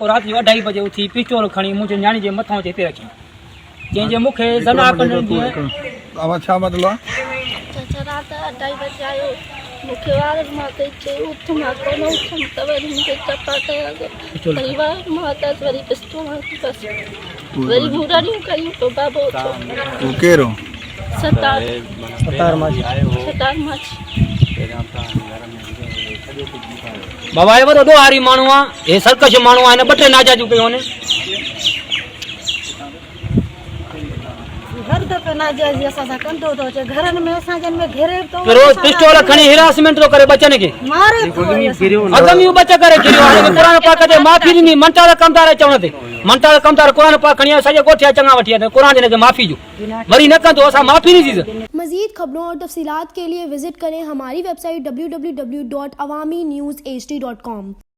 पोइ राति जो 2:30 बजे उथी पिस्टोल खणी मुंहिंजे न्याणी जे मथां हिते रखी जंहिंजे मूंखे ज़नाकन आवाज़ छा मतिलबु आहे? चाचा राति 2:30 बजे आयो मूंखे वार मां कई उथ मां कोन उथमि त वरी मूंखे चपा कया वरी वार मां त वरी पिस्टोल हंकी बसि वरी बुराड़ियूं कयूं पोइ बाबो तूं केरु? सतार मां बाबा ये वॾो हारी माण्हू आहे हे सरकश माण्हू आहे हिन 2 टे नाजाजूं कयूं आहिनि हर दफ़े नाजाइज़ी असां सां कंदो थो अचे घरनि में असांजे में घेरे थो रोज पिस्टोल खणी हिरासमेंट थो करे बचन खे मारे थो अगमी बच करे गिरियो हाणे क़ुरान पाक ते माफ़ी ॾिनी मंटार कमदार चवण ते मंटार कमदार क़ुरान पाक खणी सॼे ॻोठिया चङा वठी आया क़ुरान हिन खे माफ़ी जो वरी न कंदो असां माफ़ी नहीं दी। मज़ीद खबरों और तफसीलात के लिए विजिट करें हमारी वेबसाइट www.awamiNewsHD.com।